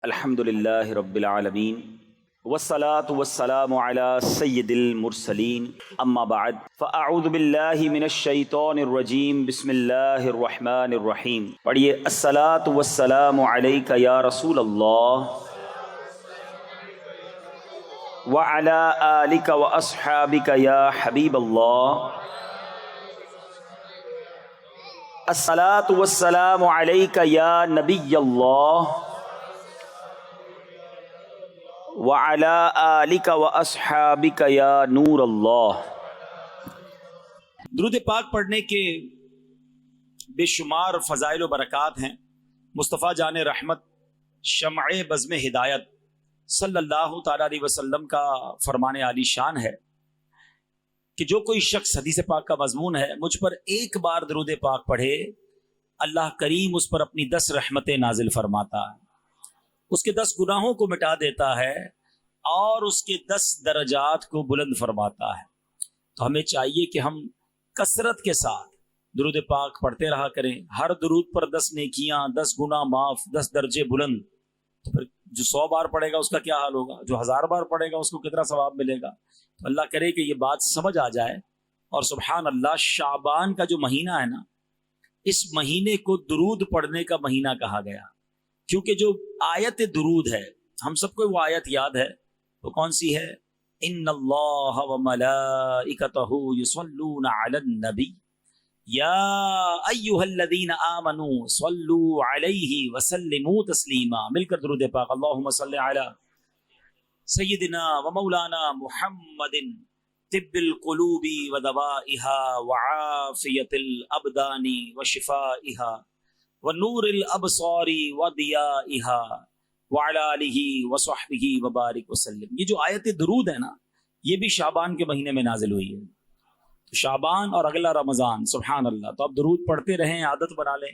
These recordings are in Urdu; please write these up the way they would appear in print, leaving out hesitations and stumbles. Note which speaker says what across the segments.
Speaker 1: الحمد للہ رب العالمین والصلاة والسلام علی سید المرسلین اما بعد فاعوذ باللہ من الشیطان الرجیم بسم اللہ الرحمن الرحیم. پڑھیے الصلاة والسلام علیک یا رسول اللہ وعلی آلک واصحابک یا حبیب اللہ. الصلاة والسلام علیک یا نبی اللہ وَعَلَىٰ آلِكَ وَأَصْحَابِكَ يَا نور اللہ. درود پاک پڑھنے کے بے شمار فضائل و برکات ہیں. مصطفیٰ جان رحمت شمع بزم ہدایت صلی اللہ تعالیٰ علیہ وسلم کا فرمان عالی شان ہے کہ جو کوئی شخص حدیث پاک کا مضمون ہے مجھ پر ایک بار درود پاک پڑھے اللہ کریم اس پر اپنی 10 رحمتیں نازل فرماتا ہے، اس کے 10 گناہوں کو مٹا دیتا ہے اور اس کے 10 درجات کو بلند فرماتا ہے. تو ہمیں چاہیے کہ ہم کثرت کے ساتھ درود پاک پڑھتے رہا کریں. ہر درود پر 10 نیکیاں، 10 گناہ معاف، 10 درجے بلند. تو پھر جو 100 بار پڑھے گا اس کا کیا حال ہوگا، جو 1000 بار پڑھے گا اس کو کتنا ثواب ملے گا. تو اللہ کرے کہ یہ بات سمجھ آ جائے. اور سبحان اللہ، شعبان کا جو مہینہ ہے نا، اس مہینے کو درود پڑھنے کا مہینہ کہا گیا، کیونکہ جو آیت درود ہے ہم سب کو وہ آیت یاد ہے. وہ کون سی ہے؟ ان اللہ وملائکتہ یصلون علی النبی یا ایھا الذین آمنوا صلوا علیہ وسلموا تسلیما. مل کر درود پاک. اللہم صل علی سیدنا ومولانا محمد طب القلوب ودوائها وعافیت الابدان وشفائها ونور الابصار وضیائها وعلی آلہ وصحبہ وبارک وسلم. یہ جو آیت درود ہے نا، یہ بھی شعبان کے مہینے میں نازل ہوئی ہے. تو شعبان اور اگلا رمضان، سبحان اللہ. تو اب درود پڑھتے رہیں، عادت بنا لیں.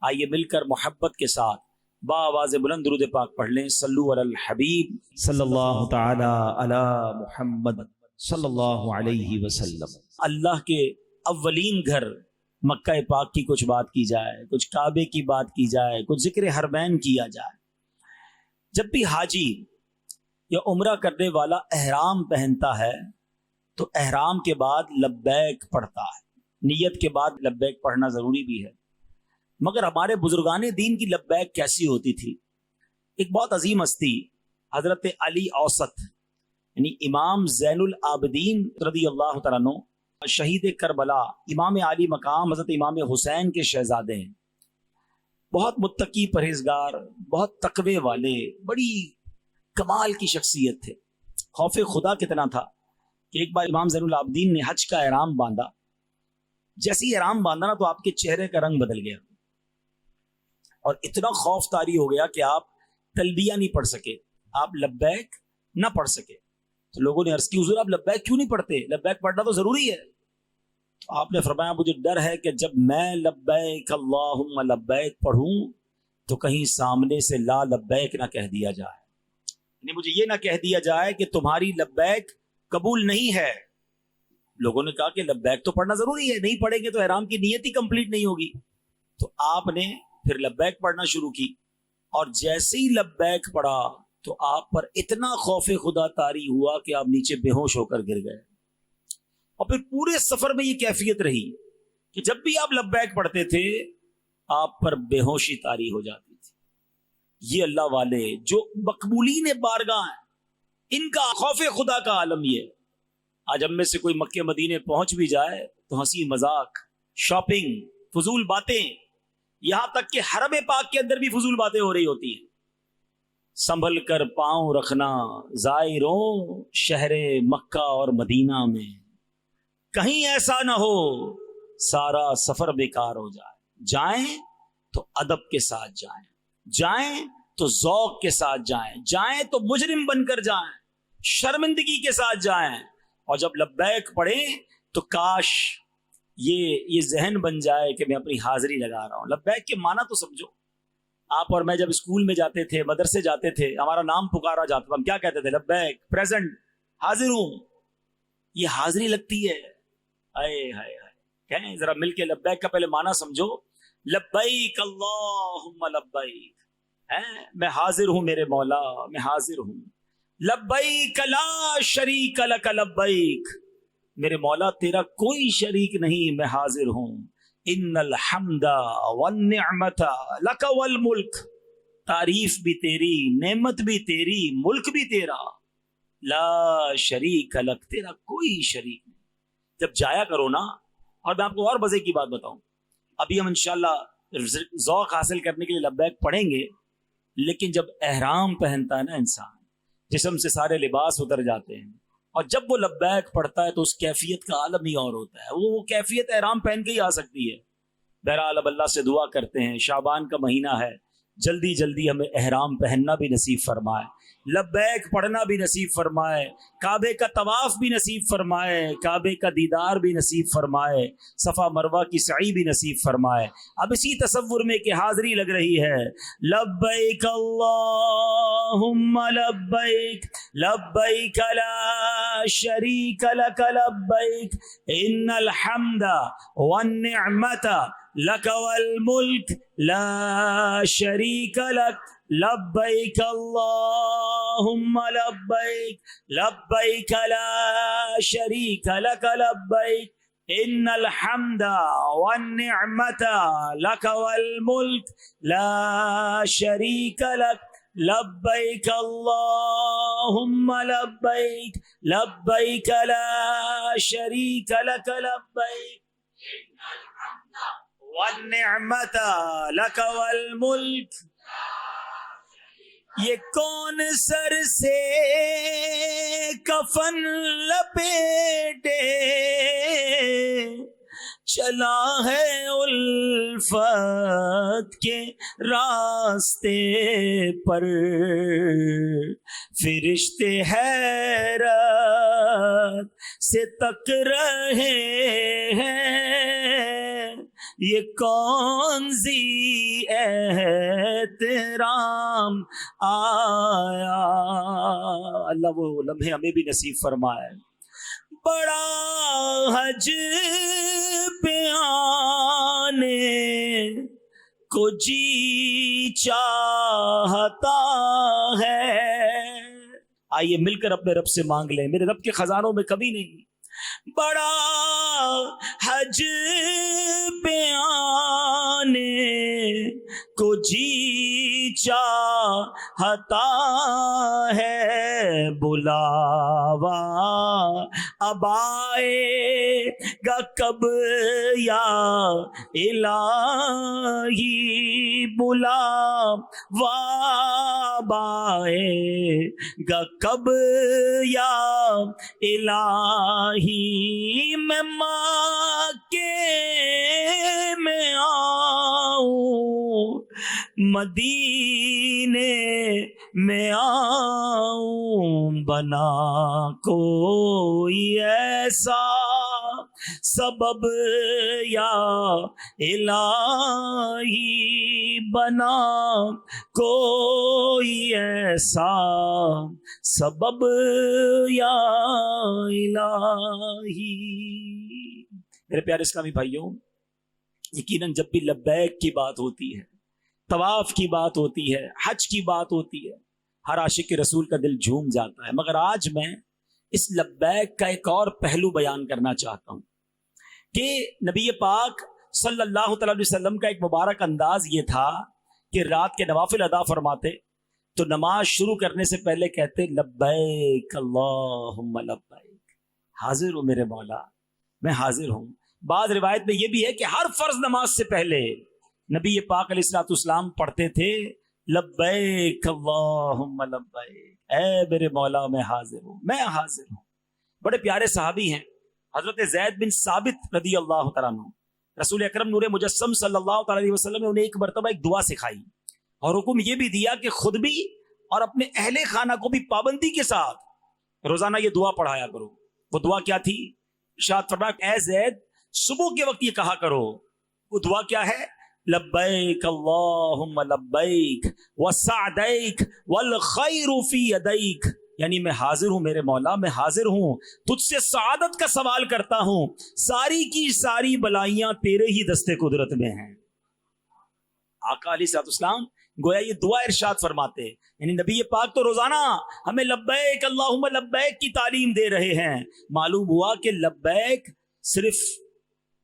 Speaker 1: آئیے مل کر محبت کے ساتھ با آواز بلند درود پاک پڑھ لیں. صلو علی الحبیب صلی اللہ تعالی علی محمد صلی اللہ علیہ وسلم. اللہ کے اولین گھر مکہ پاک کی کچھ بات کی جائے، کچھ کعبے کی بات کی جائے، کچھ ذکر حرمین کیا جائے. جب بھی حاجی یا عمرہ کرنے والا احرام پہنتا ہے تو احرام کے بعد لبیک پڑھتا ہے. نیت کے بعد لبیک پڑھنا ضروری بھی ہے. مگر ہمارے بزرگان دین کی لبیک کیسی ہوتی تھی؟ ایک بہت عظیم ہستی حضرت علی اوسط، یعنی امام زین العابدین رضی اللہ تعالیٰ عنہ، شہید کربلا، امام عالی مقام حضرت امام حسین کے شہزادے ہیں. بہت متقی، پرہیزگار، بہت تقوی والے، بڑی کمال کی شخصیت تھے. خوف خدا کتنا تھا کہ ایک بار امام زین العابدین نے حج کا احرام باندھا. جیسے ہی احرام باندھا نا تو آپ کے چہرے کا رنگ بدل گیا اور اتنا خوف طاری ہو گیا کہ آپ تلبیہ نہیں پڑھ سکے، آپ لبیک نہ پڑھ سکے. تو لوگوں نے عرض کی، حضور آپ لبیک کیوں نہیں پڑھتے؟ لبیک پڑھنا تو ضروری ہے. تو آپ نے فرمایا مجھے ڈر ہے کہ جب میں لبیک اللہم لبیک پڑھوں تو کہیں سامنے سے لا لبیک نہ کہہ دیا جائے، یعنی مجھے یہ نہ کہہ دیا جائے کہ تمہاری لبیک قبول نہیں ہے. لوگوں نے کہا کہ لبیک تو پڑھنا ضروری ہے، نہیں پڑھیں گے تو احرام کی نیت ہی کمپلیٹ نہیں ہوگی. تو آپ نے پھر لبیک پڑھنا شروع کی، اور جیسے ہی لبیک پڑھا تو آپ پر اتنا خوف خدا طاری ہوا کہ آپ نیچے بے ہوش ہو کر گر گئے. اور پھر پورے سفر میں یہ کیفیت رہی کہ جب بھی آپ لبیک پڑھتے تھے آپ پر بے ہوشی طاری ہو جاتی تھی. یہ اللہ والے جو مقبولین بارگاہ ہیں، ان کا خوف خدا کا عالم یہ ہے. آج ہم میں سے کوئی مکہ مدینے پہنچ بھی جائے تو ہنسی مذاق، شاپنگ، فضول باتیں، یہاں تک کہ حرم پاک کے اندر بھی فضول باتیں ہو رہی ہوتی ہیں. سنبھل کر پاؤں رکھنا زائروں شہر مکہ اور مدینہ میں، کہیں ایسا نہ ہو سارا سفر بیکار ہو جائے. جائیں تو ادب کے ساتھ جائیں، جائیں تو ذوق کے ساتھ جائیں، جائیں تو مجرم بن کر جائیں، شرمندگی کے ساتھ جائیں. اور جب لبیک پڑھیں تو کاش یہ ذہن بن جائے کہ میں اپنی حاضری لگا رہا ہوں. لبیک کے معنی تو سمجھو. آپ اور میں جب اسکول میں جاتے تھے، مدرسے جاتے تھے، ہمارا نام پکارا جاتا تھا، ہم کیا کہتے تھے؟ لبیک، پریزنٹ، حاضر ہوں. یہ حاضری لگتی ہے. ہائے ہائے ہائے، کہیں ذرا مل کے لبیک کا پہلے معنی سمجھو. لبیک اللہم لبیک، میں حاضر ہوں میرے مولا، میں حاضر ہوں. لبیک لا شریک لک لبیک، میرے مولا تیرا کوئی شریک نہیں، میں حاضر ہوں. ان الحمد والنعمت لک والملک، تعریف بھی تیری، نعمت بھی تیری، ملک بھی تیرا. لا شریک لک، تیرا کوئی شریک نہیں. جب جایا کرو نا، اور میں آپ کو اور مزے کی بات بتاؤں، ابھی ہم انشاءاللہ ذوق حاصل کرنے کے لیے لبیک پڑھیں گے، لیکن جب احرام پہنتا ہے نا انسان، جسم سے سارے لباس اتر جاتے ہیں، اور جب وہ لبیک پڑھتا ہے تو اس کیفیت کا عالم ہی اور ہوتا ہے. وہ کیفیت احرام پہن کے ہی آ سکتی ہے. بہرحال اب اللہ سے دعا کرتے ہیں، شعبان کا مہینہ ہے، جلدی جلدی ہمیں احرام پہننا بھی نصیب فرمائے، لبیک پڑھنا بھی نصیب فرمائے، کعبے کا طواف بھی نصیب فرمائے، کعبے کا دیدار بھی نصیب فرمائے، صفا مروہ کی سعی بھی نصیب فرمائے. اب اسی تصور میں کہ حاضری لگ رہی ہے، لبیک اللہم لبیک، لبیک لا شریک لک لبیک، ان الحمد والنعمت لک والملک لا شریک لک، لبیک اللہم لبیک، لبیک لا شریک لک لبیک، ان الحمد والنعمت لک والملک لا شریک لک، لبیک اللہم لبیک، لبیک لا شریک لک لبیک، والنعمت لک والملک. یہ کون سر سے کفن لپیٹے چلا ہے الفت کے راستے پر، فرشتے حیرت سے تک رہے ہیں، یہ کون سی احترام آیا. اللہ وہ لمحے ہمیں بھی نصیب فرمائے. بڑا حج پہ آنے کو جی چاہتا ہے. آئیے مل کر اپنے رب سے مانگ لیں، میرے رب کے خزانوں میں کمی نہیں. بڑا حج پہ آنے کو جی چاہتا ہے، بلاوا اب آئے گا کب یا الہی، بلاوا اب آئے گا کب یا الہی. میں مکے میں آؤں، مدینے میں آؤں، بنا کوئی ایسا سبب یا الہی، بنا کوئی ایسا سبب یا الہی. میرے پیارے اسلامی بھائیوں، یقیناً جب بھی لبیک کی بات ہوتی ہے، طواف کی بات ہوتی ہے، حج کی بات ہوتی ہے، ہر عاشق رسول کا دل جھوم جاتا ہے. مگر آج میں اس لبیک کا ایک اور پہلو بیان کرنا چاہتا ہوں کہ نبی پاک صلی اللہ تعالی علیہ وسلم کا ایک مبارک انداز یہ تھا کہ رات کے نوافل ادا فرماتے تو نماز شروع کرنے سے پہلے کہتے لبیک اللہم لبیک، حاضر ہوں میرے مولا، میں حاضر ہوں. بعض روایت میں یہ بھی ہے کہ ہر فرض نماز سے پہلے نبی پاک علیہ الصلوۃ والسلام پڑھتے تھے لبیک اللہم لبیک، اے میرے مولا میں حاضر ہوں، میں حاضر ہوں. بڑے پیارے صحابی ہیں حضرت زید بن ثابت رضی اللہ تعالیٰ عنہ. رسول اکرم نور مجسم صلی اللہ تعالی علیہ وسلم نے انہیں ایک مرتبہ ایک دعا سکھائی اور حکم یہ بھی دیا کہ خود بھی اور اپنے اہل خانہ کو بھی پابندی کے ساتھ روزانہ یہ دعا پڑھایا کرو. وہ دعا کیا تھی؟ ارشاد فرمایا اے زید صبح کے وقت یہ کہا کرو. وہ دعا کیا ہے؟ لبیک اللہم لبیک وسعدیک والخیر فی یدیک، یعنی میں حاضر ہوں میرے مولا، میں حاضر ہوں، تجھ سے سعادت کا سوال کرتا ہوں، ساری کی ساری بلائیاں تیرے ہی دستے قدرت میں ہیں. آقا علیہ الصلوۃ والسلام گویا یہ دعا ارشاد فرماتے ہیں، یعنی نبی پاک تو روزانہ ہمیں لبیک اللہم لبیک کی تعلیم دے رہے ہیں۔ معلوم ہوا کہ لبیک صرف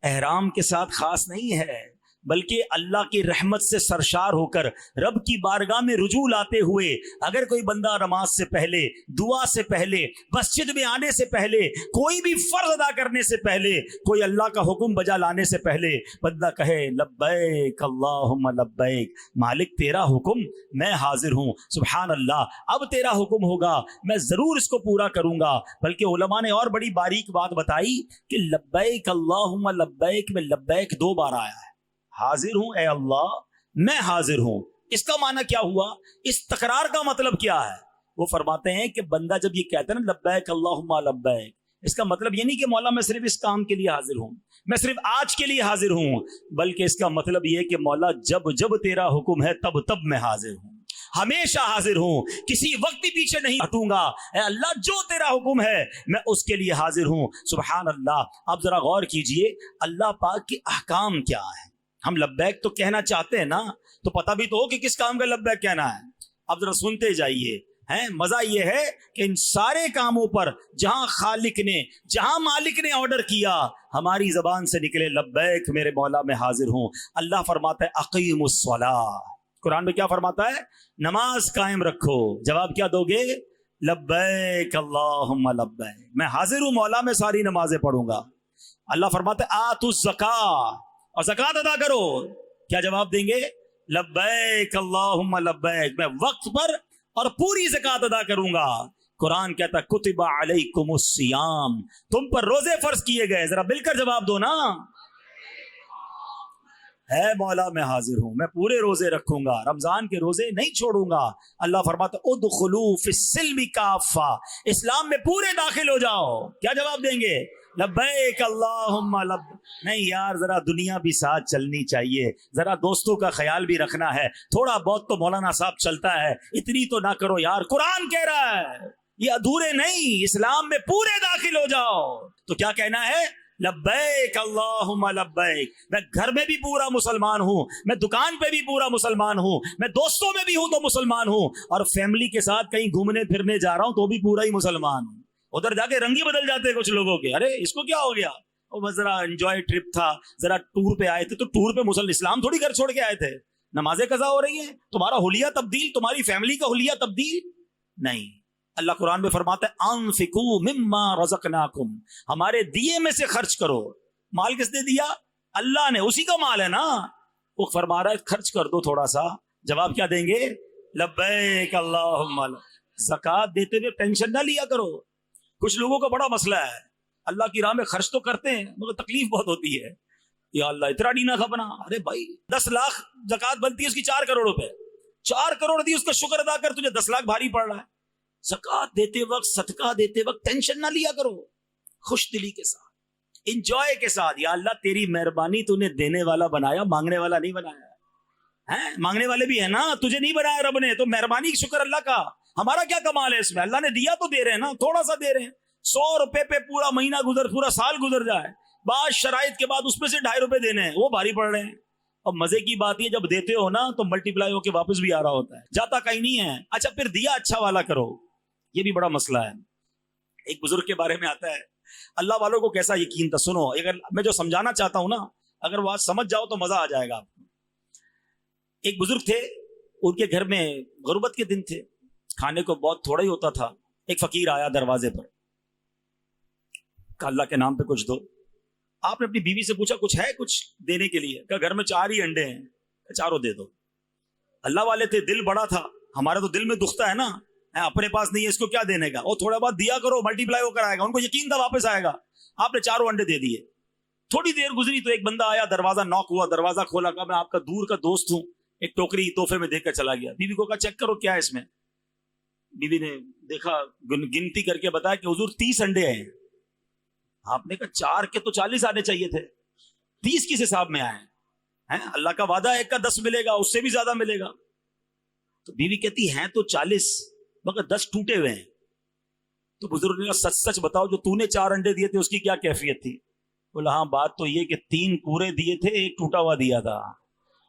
Speaker 1: احرام کے ساتھ خاص نہیں ہے، بلکہ اللہ کی رحمت سے سرشار ہو کر رب کی بارگاہ میں رجوع لاتے ہوئے اگر کوئی بندہ نماز سے پہلے، دعا سے پہلے، مسجد میں آنے سے پہلے، کوئی بھی فرض ادا کرنے سے پہلے، کوئی اللہ کا حکم بجا لانے سے پہلے بندہ کہے لبیک اللہم لبیک، مالک تیرا حکم میں حاضر ہوں، سبحان اللہ، اب تیرا حکم ہوگا میں ضرور اس کو پورا کروں گا۔ بلکہ علماء نے اور بڑی باریک بات بتائی کہ لبیک اللہم لبیک میں لبیک 2 بار آیا ہے، حاضر ہوں اے اللہ، میں حاضر ہوں۔ اس کا معنی کیا ہوا؟ اس تکرار کا مطلب کیا ہے؟ وہ فرماتے ہیں کہ بندہ جب یہ کہتا ہے نا لبیک اللہم لبیک، اس کا مطلب یہ نہیں کہ مولا میں صرف اس کام کے لیے حاضر ہوں، میں صرف آج کے لیے حاضر ہوں، بلکہ اس کا مطلب یہ کہ مولا جب جب تیرا حکم ہے تب تب میں حاضر ہوں، ہمیشہ حاضر ہوں، کسی وقت بھی پیچھے نہیں ہٹوں گا، اے اللہ جو تیرا حکم ہے میں اس کے لیے حاضر ہوں۔ سبحان اللہ۔ اب ذرا غور کیجئے اللہ پاک کے احکام کیا ہیں۔ ہم لبیک تو کہنا چاہتے ہیں نا، تو پتہ بھی تو ہو کہ کس کام کا لبیک کہنا ہے۔ اب ذرا سنتے جائیے، مزہ یہ ہے کہ ان سارے کاموں پر جہاں خالق نے، جہاں مالک نے آرڈر کیا، ہماری زبان سے نکلے لبیک میرے مولا میں حاضر ہوں۔ اللہ فرماتا ہے اقیم الصلاۃ، قرآن میں کیا فرماتا ہے؟ نماز قائم رکھو۔ جواب کیا دو گے؟ لبیک اللہم لبیک، میں حاضر ہوں مولا، میں ساری نمازیں پڑھوں گا۔ اللہ فرماتا ہے آتوا الزکاۃ، اور زکوٰۃ ادا کرو۔ کیا جواب دیں گے؟ لبیک اللہم لبیک، میں وقت پر اور پوری زکوٰۃ ادا کروں گا۔ قرآن کہتا ہے کتب علیکم الصیام، تم پر روزے فرض کیے گئے۔ ذرا مل کر جواب دو نا، ہے مولا میں حاضر ہوں، میں پورے روزے رکھوں گا، رمضان کے روزے نہیں چھوڑوں گا۔ اللہ فرماتا ہے ادخلوا فی السلم کافہ، اسلام میں پورے داخل ہو جاؤ۔ کیا جواب دیں گے؟ لبیک اللہم لب۔ نہیں یار، ذرا دنیا بھی ساتھ چلنی چاہیے، ذرا دوستوں کا خیال بھی رکھنا ہے، تھوڑا بہت تو مولانا صاحب چلتا ہے، اتنی تو نہ کرو یار، قرآن کہہ رہا ہے یہ ادھورے نہیں، اسلام میں پورے داخل ہو جاؤ۔ تو کیا کہنا ہے؟ لبیک اللہم لبیک، میں گھر میں بھی پورا مسلمان ہوں، میں دکان پہ بھی پورا مسلمان ہوں، میں دوستوں میں بھی ہوں تو مسلمان ہوں، اور فیملی کے ساتھ کہیں گھومنے پھرنے جا رہا ہوں تو بھی پورا ہی مسلمان ہوں۔ ادھر جا کے رنگ ہی بدل جاتے ہیں کچھ لوگوں کے، ارے اس کو کیا ہو گیا، وہ بس ذرا انجوائے ٹرپ تھا، ذرا ٹور پہ آئے تھے، تو ٹور پہ اسلام تھوڑی گھر چھوڑ کے آئے تھے۔ نمازیں قضا ہو رہی ہیں، تمہارا حلیہ تبدیل، تمہاری فیملی کا حلیہ تبدیل نہیں۔ اللہ قرآن میں فرماتا ہے انفقوا مما رزقناکم، ہمارے دیے میں سے خرچ کرو۔ مال کس نے دیا؟ اللہ نے، اسی کا مال ہے نا۔ وہ فرما رہا ہے خرچ کر دو تھوڑا سا۔ جواب کیا دیں گے؟ لبیک اللہم۔ زکوٰۃ دیتے ہوئے ٹینشن نہ لیا کرو۔ کچھ لوگوں کا بڑا مسئلہ ہے، اللہ کی راہ میں خرچ تو کرتے ہیں مگر تکلیف بہت ہوتی ہے، یا اللہ اتنا نہیں نہ کھپنا۔ ارے بھائی 10 لاکھ زکوٰۃ بنتی ہے اس کی 4 کروڑ روپے، 4 کروڑ دی، اس کا شکر ادا کر، تجھے 10 لاکھ بھاری پڑ رہا ہے۔ زکوٰۃ دیتے وقت، صدقہ دیتے وقت ٹینشن نہ لیا کرو، خوش دلی کے ساتھ، انجوائے کے ساتھ۔ یا اللہ تیری مہربانی، تو نے دینے والا بنایا، مانگنے والا نہیں بنایا ہے۔ مانگنے والے بھی ہیں نا، تجھے نہیں بنایا رب نے، تو مہربانی شکر اللہ کا۔ ہمارا کیا کمال ہے اس میں؟ اللہ نے دیا تو دے رہے ہیں نا، تھوڑا سا دے رہے ہیں۔ 100 روپے پہ پورا مہینہ گزر، پورا سال گزر جائے، بعض شرائط کے بعد اس میں سے 2.5 روپے دینے ہیں، وہ بھاری پڑ رہے ہیں۔ اور مزے کی بات یہ جب دیتے ہو نا تو ملٹی پلائی ہو کے واپس بھی آ رہا ہوتا ہے، جاتا کہیں نہیں ہے۔ اچھا پھر دیا اچھا والا کرو، یہ بھی بڑا مسئلہ ہے۔ ایک بزرگ کے بارے میں آتا ہے، اللہ والوں کو کیسا یقین تھا، سنو، اگر میں جو سمجھانا چاہتا ہوں نا، اگر وہ آج سمجھ جاؤ تو مزہ آ جائے گا آپ کو۔ ایک بزرگ تھے، ان کے گھر میں غربت کے دن تھے، کھانے کو بہت تھوڑا ہی ہوتا تھا۔ ایک فقیر آیا دروازے پر، کہ اللہ کے نام پہ کچھ دو۔ آپ نے اپنی بیوی سے پوچھا کچھ ہے کچھ دینے کے لیے؟ کہ گھر میں 4 ہی انڈے ہیں، 4 دے دو۔ اللہ والے تھے، دل بڑا تھا، ہمارے تو دل میں دکھتا ہے نا، اپنے پاس نہیں ہے اس کو کیا دینے کا، اور تھوڑا بہت دیا کرو، ملٹی پلائی ہو کر آئے گا۔ ان کو یقین تھا واپس آئے گا۔ آپ نے 4 انڈے دے دیے۔ تھوڑی دیر گزری تو ایک بندہ آیا، دروازہ ناک ہوا، دروازہ کھولا، کہا میں آپ کا دور کا دوست ہوں، ایک ٹوکری تحفے میں دے کر چلا گیا۔ بیوی کو کہا چیک کرو کیا ہے اس میں۔ بیوی نے دیکھا، گنتی کر کے بتایا کہ حضور 30 انڈے ہیں۔ آپ نے کہا 4 کے تو 40 آنے چاہیے تھے، 30 کس حساب میں آئے ہیں؟ اللہ کا وعدہ ہے 1 کا 10 ملے گا، اس سے بھی زیادہ ملے گا۔ تو بیوی کہتی ہیں تو 40 مگر 10 ٹوٹے ہوئے ہیں۔ تو بزرگ نے کہا سچ سچ بتاؤ، جو تو نے 4 انڈے دیے تھے اس کی کیا کیفیت تھی؟ بولا ہاں بات تو یہ کہ 3 پورے دیے تھے، 1 ٹوٹا ہوا دیا تھا۔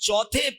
Speaker 1: 4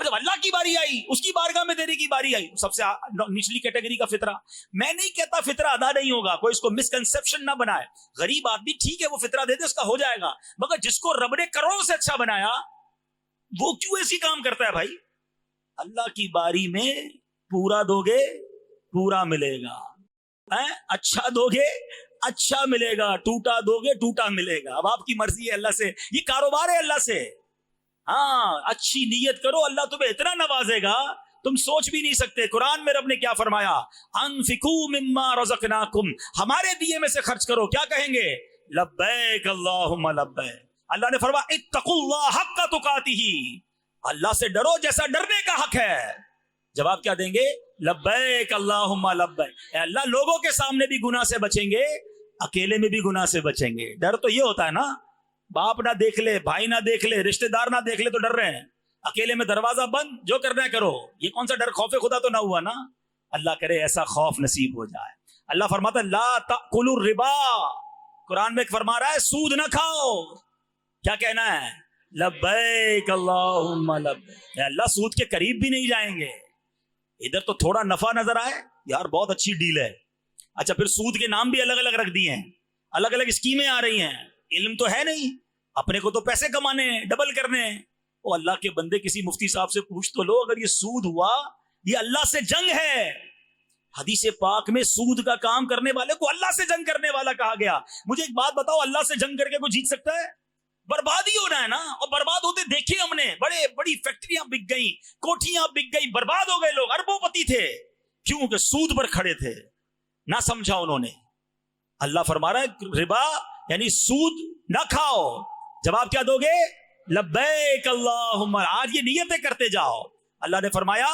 Speaker 1: جب اللہ کی باری آئی اس کی بارگاہ میں دینے کی باری آئی، سب سے نچلی کیٹیگری کا فطرہ. میں نہیں کہتا فطرہ ادا نہیں ہوگا، کوئی اس کو مسکنسپشن نہ بنائے. غریب آدمی ٹھیک ہے وہ فطرہ دے دے اس کا ہو جائے گا، مگر جس کو رب نے کروڑوں سے اچھا بنایا وہ کیوں ایسی کام کرتا ہے بھائی؟ اللہ کی باری میں پورا دو گے پورا ملے گا، اچھا دو گے اچھا ملے گا، ٹوٹا دو گے ٹوٹا ملے گا. اب آپ کی مرضی ہے اللہ سے، یہ کاروبار ہے اللہ سے. ہاں اچھی نیت کرو، اللہ تمہیں اتنا نوازے گا تم سوچ بھی نہیں سکتے. قرآن میں رب نے کیا فرمایا؟ انفقوا مما رزقناکم، ہمارے دیے میں سے خرچ کرو. کیا کہیں گے؟ لبیک اللہم لبیک. اللہ نے فرمایا اتقوا اللہ حق تقاتہ، اللہ سے ڈرو جیسا ڈرنے کا حق ہے. جواب کیا دیں گے؟ لبیک اللہم لبیک. اے اللہ لوگوں کے سامنے بھی گناہ سے بچیں گے، اکیلے میں بھی گناہ سے بچیں گے. ڈر تو یہ ہوتا ہے نا، باپ نہ دیکھ لے، بھائی نہ دیکھ لے، رشتہ دار نہ دیکھ لے تو ڈر رہے ہیں. اکیلے میں دروازہ بند، جو کرنا ہے کرو. یہ کون سا ڈر؟ خوف خدا تو نہ ہوا نا. اللہ کرے ایسا خوف نصیب ہو جائے. اللہ فرماتا ہے لا تأکلوا الربا، قرآن میں فرما رہا ہے سود نہ کھاؤ. کیا کہنا ہے؟ لبیک اللہم لبیک. اللہ سود کے قریب بھی نہیں جائیں گے. ادھر تو تھوڑا نفع نظر آئے یار بہت اچھی ڈیل ہے، اچھا پھر سود کے نام بھی الگ الگ رکھ دیے ہیں، الگ الگ اسکیمیں آ رہی ہیں. علم تو ہے نہیں، اپنے کو تو پیسے کمانے ہیں، ڈبل کرنے ہیں. وہ اللہ کے بندے کسی مفتی صاحب سے پوچھ تو لو، اگر یہ سود ہوا یہ اللہ سے جنگ ہے. حدیث پاک میں سود کا کام کرنے والے کو اللہ سے جنگ کرنے والا کہا گیا. مجھے ایک بات بتاؤ، اللہ سے جنگ کر کے کوئی جیت سکتا ہے؟ برباد ہی ہونا ہے نا. اور برباد ہوتے دیکھے ہم نے، بڑی فیکٹریاں بک گئی، کوٹھیاں بک گئی، برباد ہو گئے لوگ، اربوں پتی تھے. کیوں کہ سود پر کھڑے تھے، نہ سمجھا انہوں نے. اللہ فرما رہا ہے ربا یعنی سود نہ کھاؤ. جواب کیا دو گے؟ لبیک اللہم. آج یہ نیتیں کرتے جاؤ. اللہ نے فرمایا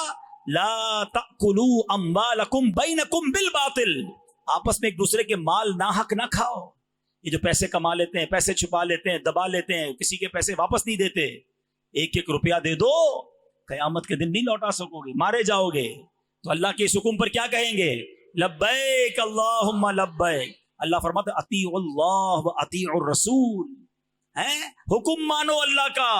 Speaker 1: لا تأکلوا اموالکم بینکم بالباطل، آپس میں ایک دوسرے کے مال ناحق نہ کھاؤ. یہ جو پیسے کما لیتے ہیں، پیسے چھپا لیتے ہیں، دبا لیتے ہیں، کسی کے پیسے واپس نہیں دیتے. ایک ایک روپیہ دے دو، قیامت کے دن نہیں لوٹا سکو گے، مارے جاؤ گے. تو اللہ کے اس حکم پر کیا کہیں گے؟ لبیک اللہم لبیک. اللہ فرماتا ہے اطیعوا اللہ و اطیعوا الرسول. حکم مانو اللہ کا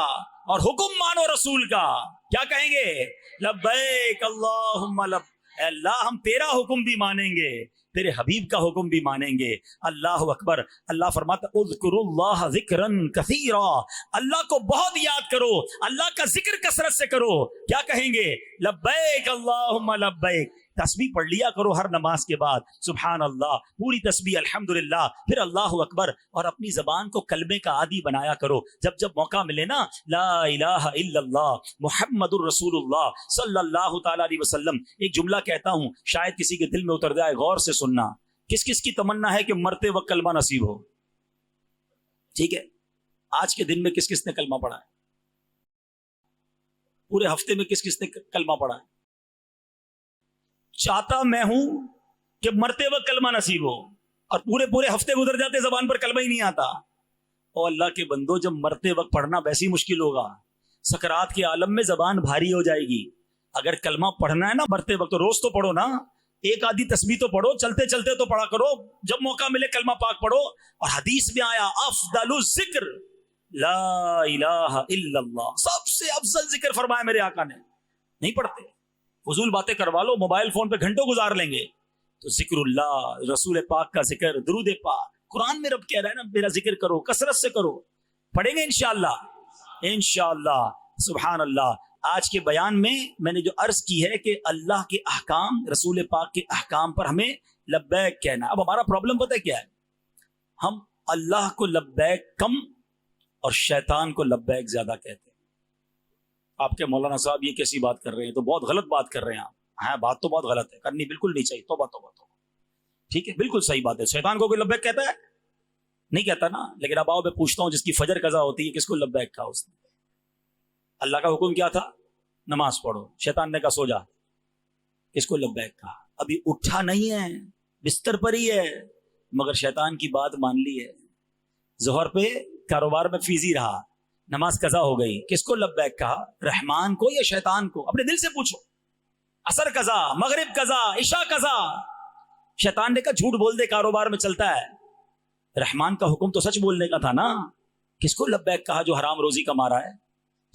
Speaker 1: اور حکم مانو رسول کا. کیا کہیں گے؟ لبیک اللہم لبیک. اے اللہ ہم تیرا حکم بھی مانیں گے، تیرے حبیب کا حکم بھی مانیں گے. اللہ اکبر. اللہ فرماتا اذکروا اللہ ذکرا کثیرا، اللہ کو بہت یاد کرو، اللہ کا ذکر کثرت سے کرو. کیا کہیں گے؟ لبیک اللہم لبیک. تسبیح پڑھ لیا کرو ہر نماز کے بعد، سبحان اللہ، پوری تسبیح، الحمدللہ، پھر اللہ اکبر. اور اپنی زبان کو کلمے کا عادی بنایا کرو. جب جب موقع ملے نا، لا الہ الا اللہ محمد الرسول اللہ صلی اللہ تعالی علیہ وسلم، ایک جملہ کہتا ہوں شاید کسی کے دل میں اتر جائے، غور سے سننا. کس کس کی تمنا ہے کہ مرتے وقت کلمہ نصیب ہو؟ ٹھیک ہے، آج کے دن میں کس کس نے کلمہ پڑھا ہے؟ پورے ہفتے میں کس کس نے کلمہ پڑھا ہے؟ چاہتا میں ہوں کہ مرتے وقت کلمہ نصیب ہو، اور پورے ہفتے گزر جاتے زبان پر کلمہ ہی نہیں آتا. اور اللہ کے بندو جب مرتے وقت پڑھنا ویسے ہی مشکل ہوگا، سکرات کے عالم میں زبان بھاری ہو جائے گی. اگر کلمہ پڑھنا ہے نا مرتے وقت تو روز تو پڑھو نا، ایک آدھی تسبیح تو پڑھو، چلتے چلتے تو پڑھا کرو، جب موقع ملے کلمہ پاک پڑھو. اور حدیث میں آیا افضل الذکر لا الہ الا اللہ، سب سے افضل ذکر فرمایا میرے آقا نے. نہیں پڑھتے، فضول باتیں کروا لو، موبائل فون پہ گھنٹوں گزار لیں گے. تو ذکر اللہ، رسول پاک کا ذکر، درود پاک. قرآن میں رب کہہ رہا ہے نا میرا ذکر کرو، کثرت سے کرو. پڑھیں گے انشاءاللہ، انشاءاللہ. سبحان اللہ. آج کے بیان میں نے جو عرض کی ہے کہ اللہ کے احکام، رسول پاک کے احکام پر ہمیں لبیک کہنا. اب ہمارا پرابلم پتہ ہے کیا ہے؟ ہم اللہ کو لبیک کم اور شیطان کو لبیک زیادہ کہتے ہیں. آپ کے مولانا صاحب یہ کیسی بات کر رہے ہیں؟ تو بہت غلط بات کر رہے ہیں آپ. ہاں بات تو بہت غلط ہے، کرنی بالکل نہیں چاہیے. توبہ توبہ توبہ. ٹھیک ہے، بالکل صحیح بات ہے. شیطان کو کوئی لبیک کہتا ہے؟ نہیں کہتا نا. لیکن اب آؤ میں پوچھتا ہوں، جس کی فجر قضا ہوتی ہے کس کو لبیک کہا اس نے؟ اللہ کا حکم کیا تھا؟ نماز پڑھو. شیطان نے کہا سو جا، کس کو لبیک کہا؟ ابھی اٹھا نہیں ہے، بستر پر ہی ہے، مگر شیطان کی بات مان لی ہے. ظہر پہ کاروبار میں فیزی رہا، نماز قضا ہو گئی، کس کو لبیک کہا؟ رحمان کو یا شیطان کو؟ اپنے دل سے پوچھو. عصر قضا، مغرب قضا، عشاء قضا. شیطان نے کہا جھوٹ بول دے، کاروبار میں چلتا ہے. رحمان کا حکم تو سچ بولنے کا تھا نا. کس کو لبیک کہا جو حرام روزی کما رہا ہے؟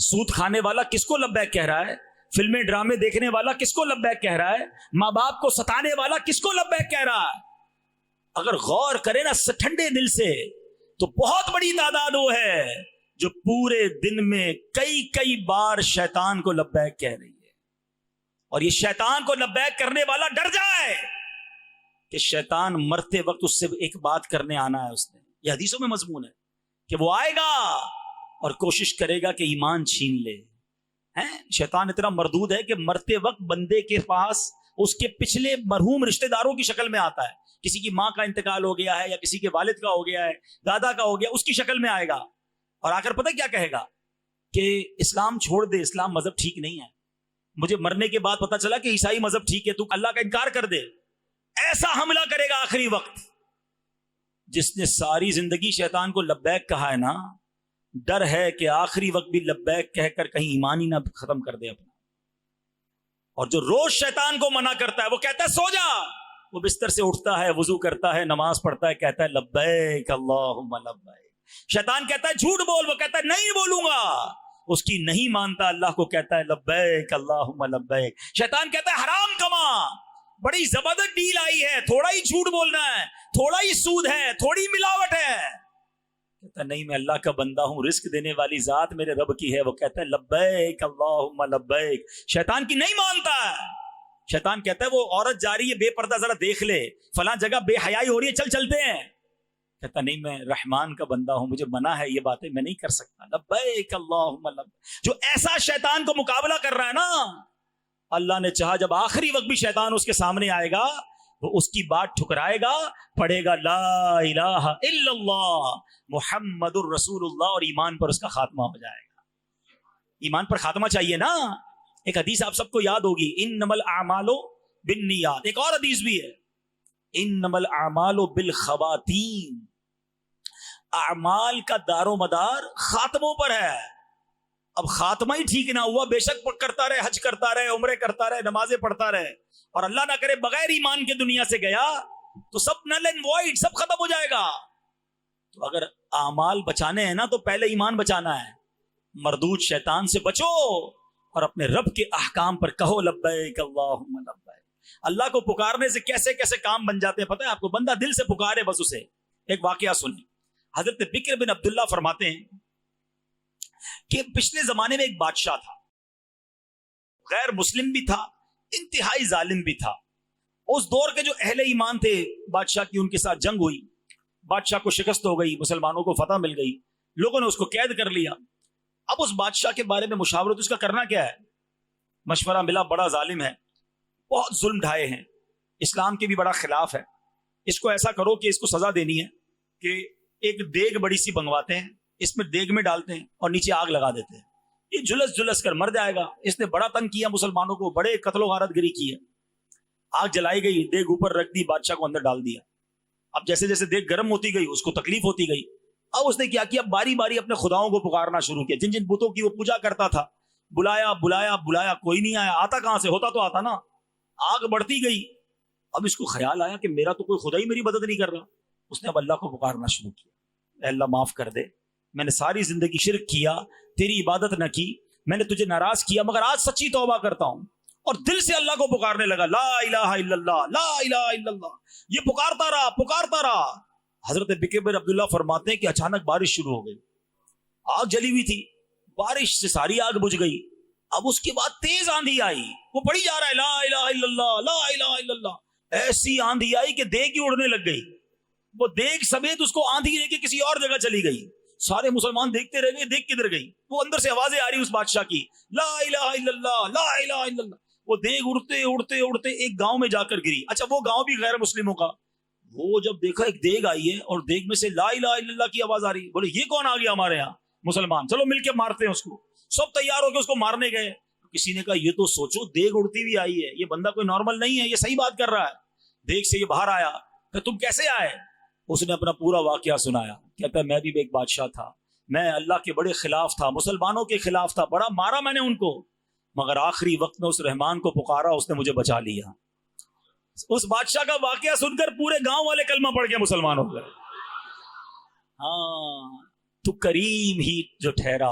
Speaker 1: سود کھانے والا کس کو لبیک کہہ رہا ہے؟ فلمیں ڈرامے دیکھنے والا کس کو لبیک کہہ رہا ہے؟ ماں باپ کو ستانے والا کس کو لبیک کہہ رہا ہے؟ اگر غور کرے نا ٹھنڈے دل سے تو بہت بڑی تعداد وہ ہے جو پورے دن میں کئی بار شیطان کو لبیک کہہ رہی ہے. اور یہ شیطان کو لبیک کرنے والا ڈر جائے کہ شیطان مرتے وقت اس سے ایک بات کرنے آنا ہے. اس نے یہ حدیثوں میں مضمون ہے کہ وہ آئے گا اور کوشش کرے گا کہ ایمان چھین لے. شیطان اتنا مردود ہے کہ مرتے وقت بندے کے پاس اس کے پچھلے مرحوم رشتہ داروں کی شکل میں آتا ہے. کسی کی ماں کا انتقال ہو گیا ہے یا کسی کے والد کا ہو گیا ہے, دادا کا ہو گیا, اس کی شکل میں آئے گا اور آ کر پتہ کیا کہے گا کہ اسلام چھوڑ دے, اسلام مذہب ٹھیک نہیں ہے. مجھے مرنے کے بعد پتہ چلا کہ عیسائی مذہب ٹھیک ہے, تو اللہ کا انکار کر دے. ایسا حملہ کرے گا آخری وقت. جس نے ساری زندگی شیطان کو لبیک کہا ہے نا, ڈر ہے کہ آخری وقت بھی لبیک کہہ کر کہیں ایمان ہی نہ ختم کر دے اپنا. اور جو روز شیطان کو منع کرتا ہے, وہ کہتا ہے سو جا, وہ بستر سے اٹھتا ہے, وضو کرتا ہے, نماز پڑھتا ہے, کہتا ہے لبیک اللہم لبیک. شیطان کہتا ہے جھوٹ بول, وہ کہتا ہے نہیں بولوں گا. اس کی نہیں مانتا, اللہ کو کہتا ہے لبیک اللہم لبیک. شیطان کہتا ہے حرام کما, بڑی زبردست ڈیل آئی ہے, تھوڑا ہی جھوٹ بولنا ہے, تھوڑا ہی سود ہے, تھوڑی ملاوٹ ہے. کہتا نہیں میں اللہ کا بندہ ہوں, رزق دینے والی ذات میرے رب کی ہے. وہ کہتا ہے لبیک اللہم لبیک. شیطان کی نہیں مانتا ہے. شیطان کہتا ہے وہ عورت جا رہی ہے بے پردہ, ذرا دیکھ لے, فلاں جگہ بے حیائی ہو رہی ہے, چل چلتے ہیں. کہتا نہیں میں رحمان کا بندہ ہوں, مجھے منع ہے, یہ باتیں میں نہیں کر سکتا. لبیک اللہم لبیک. جو ایسا شیطان کو مقابلہ کر رہا ہے نا, اللہ نے چاہا جب آخری وقت بھی شیطان اس کے سامنے آئے گا, وہ اس کی بات ٹھکرائے گا, پڑھے گا لا الہ الا اللہ محمد الرسول اللہ, اور ایمان پر اس کا خاتمہ ہو جائے گا. ایمان پر خاتمہ چاہیے نا. ایک حدیث آپ سب کو یاد ہوگی, انما الاعمال بالنیات. ایک اور حدیث بھی ہے, انما الاعمال بالخواتیم. اعمال کا دار و مدار خاتموں پر ہے. اب خاتمہ ہی ٹھیک نہ ہوا, بے شک کرتا رہے, حج کرتا رہے, عمرے کرتا رہے, نمازیں پڑھتا رہے, اور اللہ نہ کرے بغیر ایمان کے دنیا سے گیا, تو سب نل اینڈ وائڈ, سب ختم ہو جائے گا. تو اگر اعمال بچانے ہیں نا, تو پہلے ایمان بچانا ہے. مردود شیطان سے بچو اور اپنے رب کے احکام پر کہو لبیک اللہم لبیک. اللہ کو پکارنے سے کیسے کیسے کام بن جاتے ہیں پتہ ہے آپ کو. بندہ دل سے پکارے بس اسے. ایک واقعہ سنیں. حضرت بکر بن عبداللہ فرماتے ہیں کہ پچھلے زمانے میں ایک بادشاہ تھا, غیر مسلم بھی تھا, انتہائی ظالم بھی تھا. اس دور کے جو اہل ایمان تھے بادشاہ کی, ان کے ساتھ جنگ ہوئی, بادشاہ کو شکست ہو گئی, مسلمانوں کو فتح مل گئی, لوگوں نے اس کو قید کر لیا. اب اس بادشاہ کے بارے میں مشاورت, اس کا کرنا کیا ہے. مشورہ ملا بڑا ظالم ہے, بہت ظلم ڈھائے ہیں, اسلام کے بھی بڑا خلاف ہے. اس کو ایسا کرو کہ اس کو سزا دینی ہے کہ ایک دیگ بڑی سی بنگواتے ہیں, اس میں دیگ میں ڈالتے ہیں اور نیچے آگ لگا دیتے ہیں, یہ جلس جلس کر مر جائے گا. اس نے بڑا تنگ کیا مسلمانوں کو, بڑے قتل و غارت گری کی ہے. آگ جلائی گئی, دیگ اوپر رکھ دی, بادشاہ کو اندر ڈال دیا. اب جیسے جیسے دیگ گرم ہوتی گئی اس کو تکلیف ہوتی گئی. اب اس نے کیا کیا, باری باری اپنے خداؤں کو پکارنا شروع کیا. جن جن بتوں کی وہ پوجا کرتا تھا, بلایا بلایا بلایا, کوئی نہیں آیا. آتا کہاں سے, ہوتا تو آتا نا. آگ بڑھتی گئی. اب اس کو خیال آیا کہ میرا تو کوئی خدا ہی میری مدد نہیں کر رہا. اس نے اب اللہ کو پکارنا شروع کیا, اے اللہ معاف کر دے, میں نے ساری زندگی شرک کیا, تیری عبادت نہ کی, میں نے تجھے ناراض کیا, مگر آج سچی توبہ کرتا ہوں. اور دل سے اللہ کو پکارنے لگا, لا الہ الا اللہ, لا الہ الا اللہ. یہ پکارتا رہا پکارتا رہا. حضرت بکر بن عبداللہ فرماتے ہیں کہ اچانک بارش شروع ہو گئی. آگ جلی ہوئی تھی, بارش سے ساری آگ بجھ گئی. اب اس کے بعد تیز آندھی آئی, وہ پڑھی جا رہا ہے لا الہ الا اللہ, لا الہ الا اللہ. ایسی آندھی آئی کہ دیگ ہی اڑنے لگ گئی. وہ دیگ سمیت اس کو آندھی لے کے کسی اور جگہ چلی گئی. سارے مسلمان دیکھتے رہ گئے, دیکھ کدھر گئی. وہ اندر سے آوازیں آ رہی اس بادشاہ کی, لا الہ الا اللہ, لا الہ الا اللہ. وہ دیگ اڑتے اڑتے اڑتے ایک گاؤں میں جا کر گری. اچھا وہ گاؤں بھی غیر مسلموں کا. وہ جب دیکھا ایک دیگ آئی ہے اور دیگ میں سے لا الہ الا اللہ کی آواز آ رہی, بولے یہ کون آ گیا ہمارے یہاں, مسلمان, چلو مل کے مارتے ہیں اس کو. سب تیار ہو کے اس کو مارنے گئے. کسی نے کہا یہ تو سوچو دیگ اڑتی ہوئی آئی ہے, یہ بندہ کوئی نارمل نہیں ہے, یہ صحیح بات کر رہا ہے. دیگ سے یہ باہر آیا, کہ تم کیسے آئے. اس نے اپنا پورا واقعہ سنایا. کہتا ہے میں بھی ایک بادشاہ تھا, میں اللہ کے بڑے خلاف تھا, مسلمانوں کے خلاف تھا, بڑا مارا میں نے ان کو, مگر آخری وقت میں اس رحمان کو پکارا, اس نے مجھے بچا لیا. اس بادشاہ کا واقعہ سن کر پورے گاؤں والے کلمہ پڑھ کے مسلمان ہو گئے. ہاں تو کریم ہی جو ٹھہرا,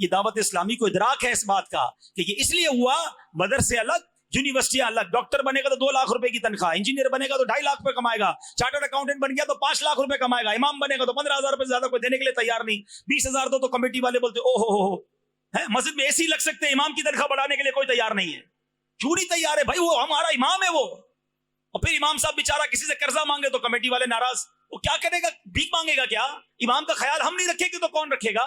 Speaker 1: یہ دعوت اسلامی کو ادراک ہے اس بات کا کہ یہ اس لیے ہوا مدرسے الگ یونیورسٹیاں الگ. ڈاکٹر بنے گا تو 2 لاکھ روپے کی تنخواہ, انجینئر بنے گا تو 2.5 لاکھ روپے کمائے گا, چارٹرڈ اکاؤنٹنٹ بن گیا تو 5 لاکھ روپے کمائے گا, امام بنے گا تو 15,000 روپے زیادہ کوئی دینے کے لیے تیار نہیں. 20,000 دو تو کمیٹی والے بولتے او ہو مسجد میں ایسی لگ سکتے ہیں, امام کی تنخواہ بڑھانے کے لیے کوئی تیار نہیں ہے. کیوں نہیں تیار ہے بھائی, وہ ہمارا امام ہے وہ. اور پھر امام صاحب بیچارہ کسی سے قرضہ مانگے تو کمیٹی والے ناراض, وہ کیا کرے گا, بھیک مانگے گا کیا؟ امام کا خیال ہم نہیں رکھیں گے تو کون رکھے گا؟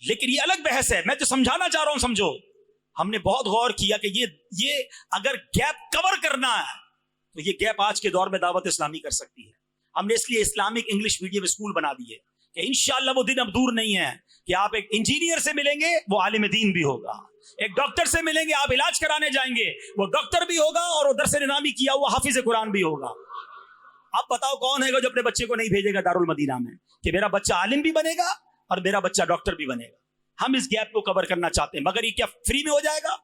Speaker 1: لیکن یہ الگ بحث ہے. میں جو سمجھانا چاہ رہا ہوں سمجھو, ہم نے بہت غور کیا کہ یہ اگر گیپ کور کرنا ہے تو یہ گیپ آج کے دور میں دعوت اسلامی کر سکتی ہے. ہم نے اس لیے اسلامک انگلش میڈیم اسکول بنا دیے کہ انشاءاللہ وہ دن اب دور نہیں ہے کہ آپ ایک انجینئر سے ملیں گے وہ عالم دین بھی ہوگا, ایک ڈاکٹر سے ملیں گے آپ علاج کرانے جائیں گے وہ ڈاکٹر بھی ہوگا اور وہ درس نظامی کیا ہوا حافظ قرآن بھی ہوگا. اب بتاؤ کون ہے جو اپنے بچے کو نہیں بھیجے گا دارالمدینہ میں کہ میرا بچہ عالم بھی بنے گا اور میرا بچہ ڈاکٹر بھی بنے گا؟ ہم اس گیپ کو کور کرنا چاہتے ہیں, مگر یہ کیا فری میں ہو جائے گا؟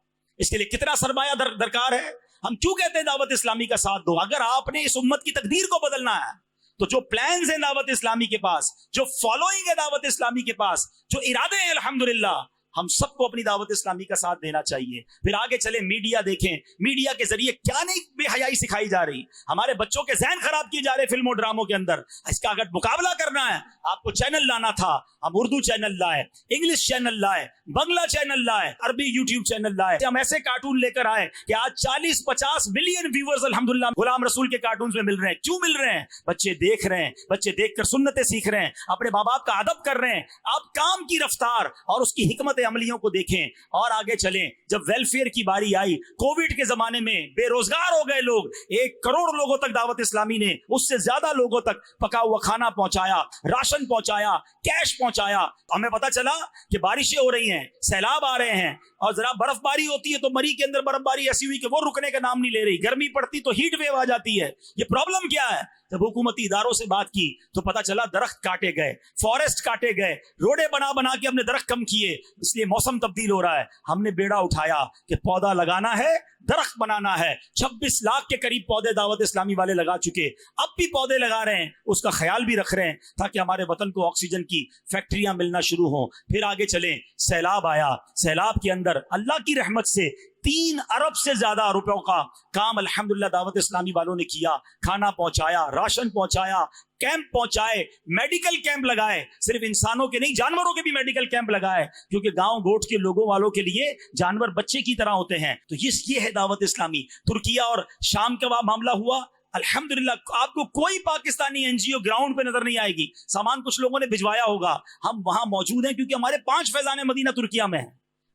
Speaker 1: اس کے لیے کتنا سرمایہ درکار ہے. ہم کیوں کہتے ہیں دعوت اسلامی کا ساتھ دو؟ اگر آپ نے اس امت کی تقدیر کو بدلنا ہے تو جو پلانز ہیں دعوت اسلامی کے پاس, جو فالوئنگ ہے دعوت اسلامی کے پاس, جو ارادے ہیں الحمدللہ, ہم سب کو اپنی دعوت اسلامی کا ساتھ دینا چاہیے. پھر آگے چلے میڈیا دیکھیں, میڈیا کے ذریعے کیا نہیں بے حیائی سکھائی جا رہی, ہمارے بچوں کے ذہن خراب کیے جا رہے فلموں ڈراموں کے اندر. اس کا اگر مقابلہ کرنا ہے آپ کو چینل لانا تھا, ہم اردو چینل لائے, انگلش چینل لائے, بنگلہ چینل لائے, عربی یوٹیوب چینل لائے, ہم ایسے کارٹون لے کر آئے کہ آج 40-50 ملین ویورز الحمدللہ غلام رسول کے کارٹونز میں مل رہے ہیں. کیوں مل رہے ہیں؟ بچے دیکھ رہے ہیں, بچے دیکھ کر سنتیں سیکھ رہے ہیں, اپنے ماں باپ کا ادب کر رہے ہیں. آپ کام کی رفتار اور اس کی حکمت عملیوں کو دیکھیں. اور آگے چلیں, جب ویلفیئر کی باری آئی, کووڈ کے زمانے میں بے روزگار ہو گئے لوگ, 1 کروڑ لوگوں تک دعوت اسلامی نے, اس سے زیادہ لوگوں تک پکا ہوا کھانا پہنچایا, راشن پہنچایا, کیش پہنچایا. ہمیں پتا چلا کہ بارشیں ہو رہی ہیں, سیلاب آ رہے ہیں, اور ذرا برف باری ہوتی ہے تو مری کے اندر برف باری ایسی ہوئی کہ وہ رکنے کا نام نہیں لے رہی, گرمی پڑتی تو ہیٹ ویو آ جاتی ہے. یہ پرابلم کیا ہے؟ جب حکومتی اداروں سے بات کی تو پتا چلا درخت کاٹے گئے, فارسٹ کاٹے گئے, روڈے بنا کے ہم نے درخت کم کیے, اس لیے موسم تبدیل ہو رہا ہے. ہم نے بیڑا اٹھایا کہ پودا لگانا ہے, درخت بنانا ہے. 26 لاکھ کے قریب پودے دعوت اسلامی والے لگا چکے, اب بھی پودے لگا رہے ہیں, اس کا خیال بھی رکھ رہے ہیں تاکہ ہمارے وطن کو آکسیجن کی فیکٹریاں ملنا شروع ہوں. پھر آگے چلیں, سیلاب آیا, سیلاب کے اندر اللہ کی رحمت سے 3 ارب سے زیادہ روپوں کا کام الحمدللہ دعوت اسلامی والوں نے کیا. کھانا پہنچایا, راشن پہنچایا, کیمپ پہنچائے, میڈیکل کیمپ لگائے, صرف انسانوں کے نہیں جانوروں کے بھی میڈیکل کیمپ لگائے, کیونکہ گاؤں گوٹ کے لوگوں والوں کے لیے جانور بچے کی طرح ہوتے ہیں. تو یہ ہے دعوت اسلامی. ترکیہ اور شام کا معاملہ ہوا, الحمدللہ آپ کو کوئی پاکستانی NGO گراؤنڈ پہ نظر نہیں آئے گی. سامان کچھ لوگوں نے بھجوایا ہوگا, ہم وہاں موجود ہیں کیونکہ ہمارے 5 فیضان مدینہ ترکیہ میں ہیں.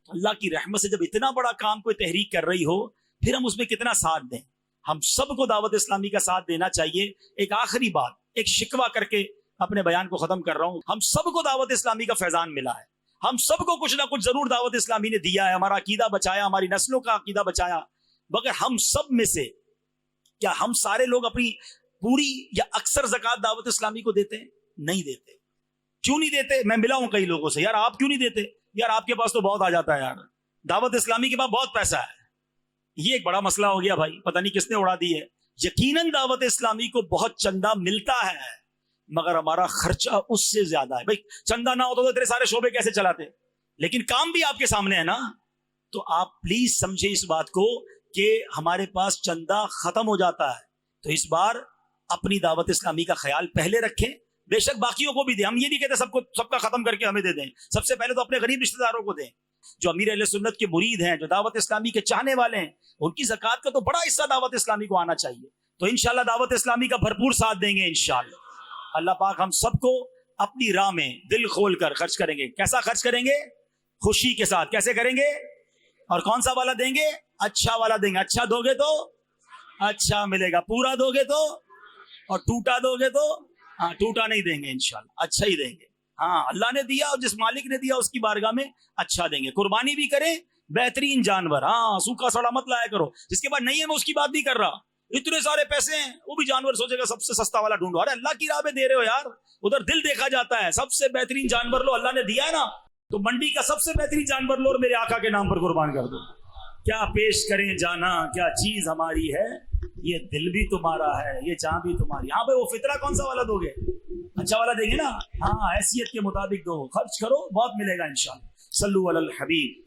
Speaker 1: اللہ کی رحمت سے جب اتنا بڑا کام کوئی تحریک کر رہی ہو, پھر ہم اس میں کتنا ساتھ دیں. ہم سب کو دعوت اسلامی کا ساتھ دینا چاہیے. ایک آخری بات, ایک شکوہ کر کے اپنے بیان کو ختم کر رہا ہوں. ہم سب کو دعوت اسلامی کا فیضان ملا ہے, ہم سب کو کچھ نہ کچھ ضرور دعوت اسلامی نے دیا ہے, ہمارا عقیدہ بچایا, ہماری نسلوں کا عقیدہ بچایا. مگر ہم سب میں سے کیا ہم سارے لوگ اپنی پوری یا اکثر زکوٰۃ دعوت اسلامی کو دیتے ہیں؟ نہیں دیتے. کیوں نہیں دیتے؟ میں ملا ہوں کئی لوگوں سے, یار آپ کیوں نہیں دیتے؟ یار آپ کے پاس تو بہت آ جاتا ہے, یار دعوت اسلامی کے پاس بہت پیسہ ہے. یہ ایک بڑا مسئلہ ہو گیا بھائی, پتہ نہیں کس نے اڑا دی ہے. یقیناً دعوت اسلامی کو بہت چندہ ملتا ہے, مگر ہمارا خرچہ اس سے زیادہ ہے. بھائی چندہ نہ ہوتا تو تیرے سارے شعبے کیسے چلاتے؟ لیکن کام بھی آپ کے سامنے ہے نا. تو آپ پلیز سمجھے اس بات کو کہ ہمارے پاس چندہ ختم ہو جاتا ہے. تو اس بار اپنی دعوت اسلامی کا خیال پہلے رکھیں, بے شک باقیوں کو بھی دیں. ہم یہ نہیں کہتے سب کا ختم کر کے ہمیں دے دیں. سب سے پہلے تو اپنے غریب رشتہ داروں کو دیں. جو امیر اہل سنت کے مرید ہیں, جو دعوت اسلامی کے چاہنے والے ہیں, ان کی زکوٰۃ کا تو بڑا حصہ دعوت اسلامی کو آنا چاہیے. تو انشاءاللہ دعوت اسلامی کا بھرپور ساتھ دیں گے انشاءاللہ. اللہ پاک ہم سب کو اپنی راہ میں دل کھول کر خرچ کریں گے. کیسا خرچ کریں گے؟ خوشی کے ساتھ. کیسے کریں گے؟ اور کون سا والا دیں گے؟ اچھا والا دیں گے. اچھا دو گے تو اچھا ملے گا, پورا دو گے تو, اور ٹوٹا دو گے تو ہاں ٹوٹا نہیں دیں گے انشاءاللہ, اچھا ہی دیں گے. ہاں اللہ نے دیا اور جس مالک نے دیا اس کی بارگاہ میں اچھا دیں گے. قربانی بھی کریں, بہترین جانور, ہاں سوکھا سڑا مت لایا کرو. جس کے بعد نہیں ہے میں اس کی بات نہیں کر رہا, اتنے سارے پیسے ہیں وہ بھی جانور سوچے گا سب سے سستا والا ڈھونڈو. ارے اللہ کی راہ میں دے رہے ہو یار, ادھر دل دیکھا جاتا ہے. سب سے بہترین جانور لو, اللہ نے دیا ہے نا, تو منڈی کا سب سے بہترین جانور لو اور میرے آقا کے نام پر قربان کر دو. کیا پیش کریں جانا, کیا چیز ہماری ہے, یہ دل بھی تمہارا ہے, یہ جان بھی تمہاری. ہاں بھائی وہ فطرہ کون سا والا دو گے؟ اچھا والا دیں گے نا. ہاں حیثیت کے مطابق دو, خرچ کرو, بہت ملے گا انشاءاللہ. صلو علی الحبیب.